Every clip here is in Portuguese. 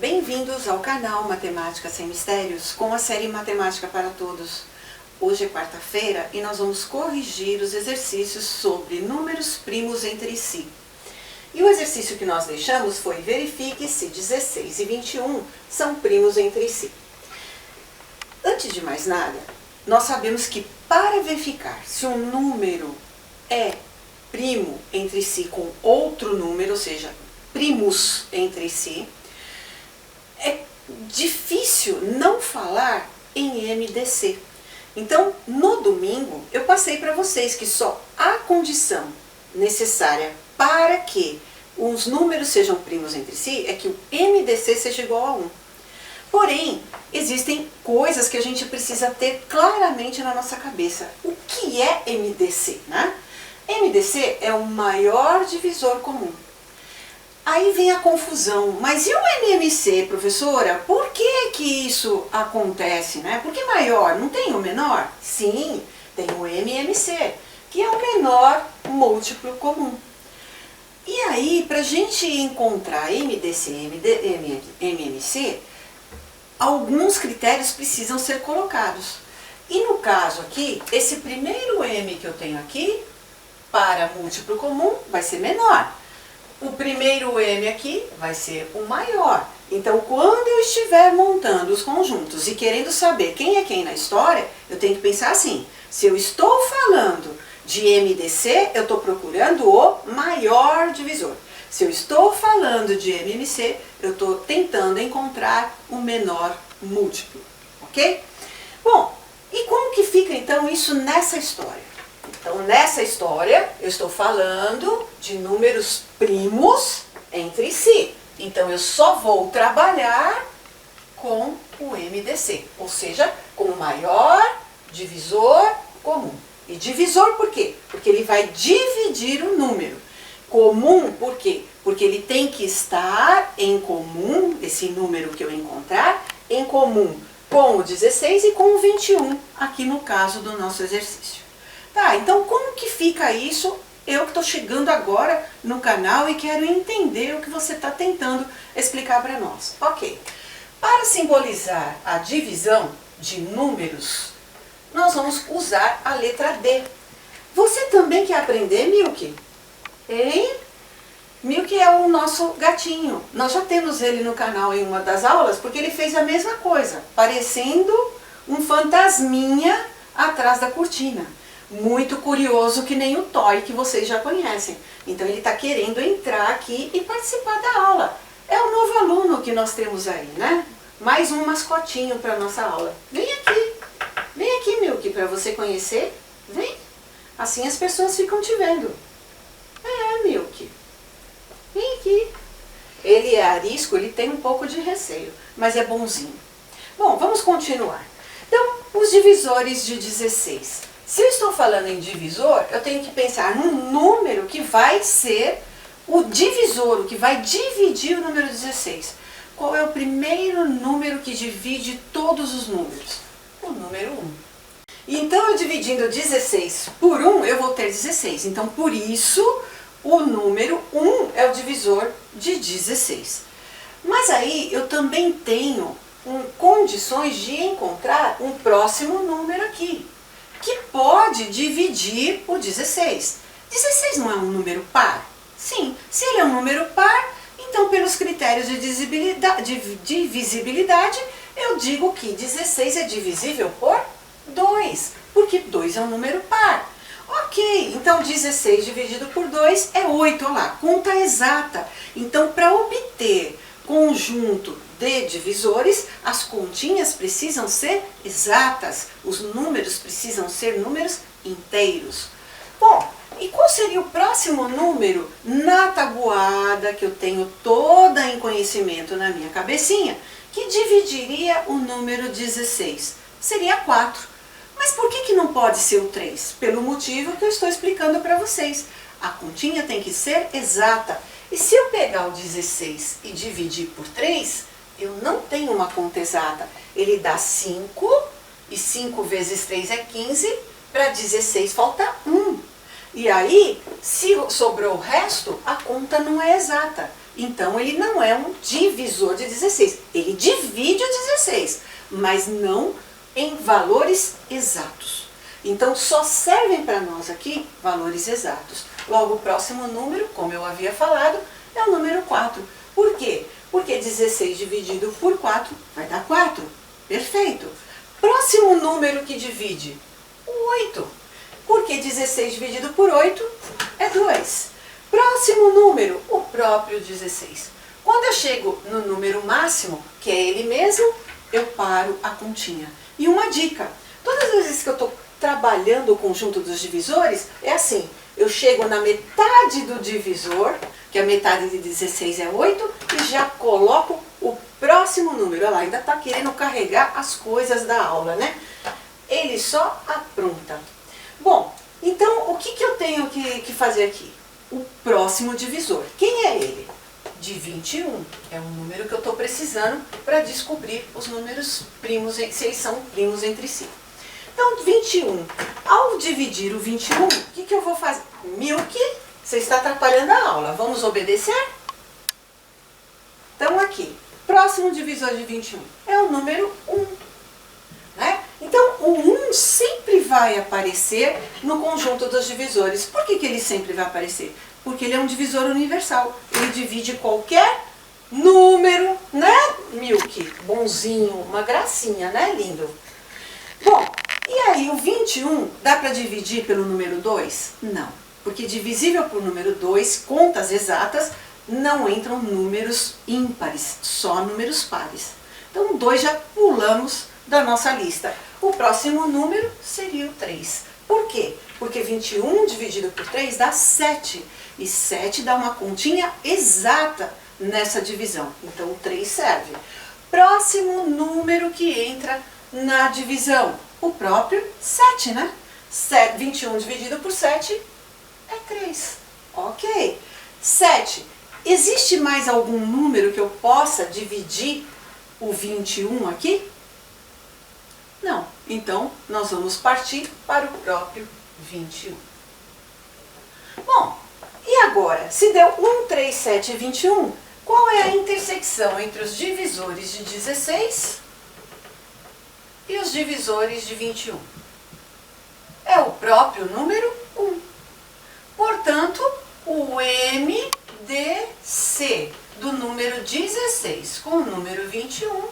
Bem-vindos ao canal Matemática Sem Mistérios com a série Matemática para Todos. Hoje é quarta-feira e nós vamos corrigir os exercícios sobre números primos entre si. E o exercício que nós deixamos foi: verifique se 16 e 21 são primos entre si. Antes de mais nada, nós sabemos que para verificar se um número é primo entre si com outro número, ou seja, primos entre si, é difícil não falar em MDC. Então, no domingo, eu passei para vocês que só a condição necessária para que os números sejam primos entre si é que o MDC seja igual a 1. Porém, existem coisas que a gente precisa ter claramente na nossa cabeça. O que é MDC, né? MDC é o maior divisor comum. Aí vem a confusão, mas e o MMC, professora? Por que que isso acontece, né? Por que maior? Não tem o menor? Sim, tem o MMC, que é o menor múltiplo comum. E aí, para a gente encontrar MDC e MMC, alguns critérios precisam ser colocados. E no caso aqui, esse primeiro M que eu tenho aqui, para múltiplo comum, vai ser menor. O primeiro M aqui vai ser o maior. Então, quando eu estiver montando os conjuntos e querendo saber quem é quem na história, eu tenho que pensar assim: se eu estou falando de MDC, eu estou procurando o maior divisor. Se eu estou falando de MMC, eu estou tentando encontrar o menor múltiplo. Ok? Bom, e como que fica então isso nessa história? Então, nessa história, eu estou falando de números primos entre si. Então, eu só vou trabalhar com o MDC, ou seja, com o maior divisor comum. E divisor por quê? Porque ele vai dividir o número. Comum por quê? Porque ele tem que estar em comum, esse número que eu encontrar, em comum com o 16 e com o 21, aqui no caso do nosso exercício. Tá, então como que fica isso? Eu que estou chegando agora no canal e quero entender o que você está tentando explicar para nós. Ok, para simbolizar a divisão de números, nós vamos usar a letra D. Você também quer aprender, Milk? Hein? Milk é o nosso gatinho. Nós já temos ele no canal em uma das aulas, porque ele fez a mesma coisa, parecendo um fantasminha atrás da cortina. Muito curioso, que nem o Toy que vocês já conhecem. Então ele está querendo entrar aqui e participar da aula. É o novo aluno que nós temos aí, né? Mais um mascotinho para a nossa aula. Vem aqui, Milk, para você conhecer. Vem. Assim as pessoas ficam te vendo. É, Milk. Vem aqui. Ele é arisco, ele tem um pouco de receio, mas é bonzinho. Bom, vamos continuar. Então, os divisores de 16. Se eu estou falando em divisor, eu tenho que pensar num número que vai ser o divisor, o que vai dividir o número 16. Qual é o primeiro número que divide todos os números? O número 1. Então, eu dividindo 16 por 1, eu vou ter 16. Então, por isso, o número 1 é o divisor de 16. Mas aí, eu também tenho condições de encontrar um próximo número aqui, que pode dividir o 16. 16 não é um número par? Sim, se ele é um número par, então pelos critérios de divisibilidade, eu digo que 16 é divisível por 2, porque 2 é um número par. Ok, então 16 dividido por 2 é 8, olha lá, conta exata. Então, para obter conjunto de divisores, as continhas precisam ser exatas, os números precisam ser números inteiros. Bom, e qual seria o próximo número na tabuada que eu tenho toda em conhecimento na minha cabecinha, que dividiria o número 16? Seria 4. Mas por que não pode ser o 3? Pelo motivo que eu estou explicando para vocês. A continha tem que ser exata. E se eu pegar o 16 e dividir por 3, eu não tenho uma conta exata. Ele dá 5, e 5 vezes 3 é 15, para 16 falta 1. E aí, se sobrou o resto, a conta não é exata. Então ele não é um divisor de 16. Ele divide o 16, mas não em valores exatos. Então só servem para nós aqui valores exatos. Logo, o próximo número, como eu havia falado, é o número 4. Por quê? Porque 16 dividido por 4 vai dar 4. Perfeito. Próximo número que divide, o 8. Porque 16 dividido por 8 é 2. Próximo número, o próprio 16. Quando eu chego no número máximo, que é ele mesmo, eu paro a continha. E uma dica, todas as vezes que eu estou trabalhando o conjunto dos divisores, é assim, eu chego na metade do divisor, que a metade de 16 é 8, e já coloco o próximo número. Olha lá, ainda está querendo carregar as coisas da aula, né? Ele só apronta. Bom, então o que eu tenho que fazer aqui? O próximo divisor. Quem é ele? De 21. É um número que eu estou precisando para descobrir os números primos, se eles são primos entre si. Então, 21. Ao dividir o 21, o que eu vou fazer? Milk, você está atrapalhando a aula. Vamos obedecer? Então, aqui. Próximo divisor de 21 é o número 1. Né? Então, o 1 sempre vai aparecer no conjunto dos divisores. Por que ele sempre vai aparecer? Porque ele é um divisor universal. Ele divide qualquer número, né, Milk? Bonzinho, uma gracinha, né, lindo? Bom, e aí o 21 dá para dividir pelo número 2? Não, porque divisível por número 2, contas exatas, não entram números ímpares, só números pares. Então, 2 já pulamos da nossa lista. O próximo número seria o 3. Por quê? Porque 21 dividido por 3 dá 7. E 7 dá uma continha exata nessa divisão. Então, o 3 serve. Próximo número que entra na divisão. O próprio 7, né? 21 dividido por 7 é 3. Ok. 7. Existe mais algum número que eu possa dividir o 21 aqui? Não. Então, nós vamos partir para o próprio 21. Bom, e agora? Se deu 1, 3, 7 e 21, qual é a intersecção entre os divisores de 16 e os divisores de 21? É o próprio número 1. Portanto, o MDC do número 16 com o número 21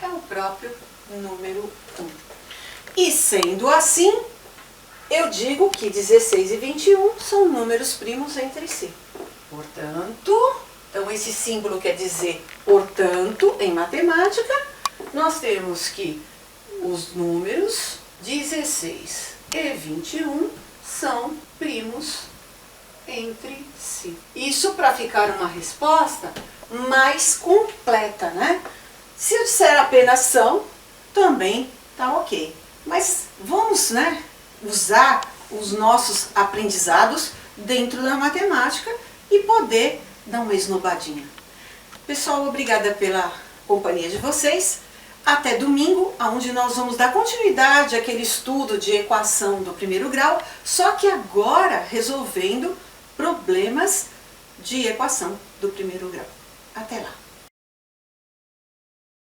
é o próprio número 1. E sendo assim, eu digo que 16 e 21 são números primos entre si. Portanto, então esse símbolo quer dizer portanto em matemática. Nós temos que os números 16 e 21 são primos entre si. Isso para ficar uma resposta mais completa, né? Se eu disser apenas são, também tá ok. Mas vamos, né, usar os nossos aprendizados dentro da matemática e poder dar uma esnobadinha. Pessoal, obrigada pela companhia de vocês. Até domingo, onde nós vamos dar continuidade àquele estudo de equação do primeiro grau, só que agora resolvendo problemas de equação do primeiro grau. Até lá!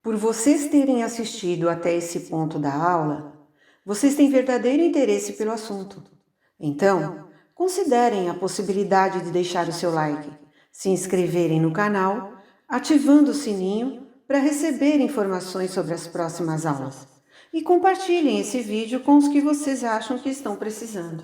Por vocês terem assistido até esse ponto da aula, vocês têm verdadeiro interesse pelo assunto. Então, considerem a possibilidade de deixar o seu like, se inscreverem no canal, ativando o sininho para receber informações sobre as próximas aulas. E compartilhem esse vídeo com os que vocês acham que estão precisando.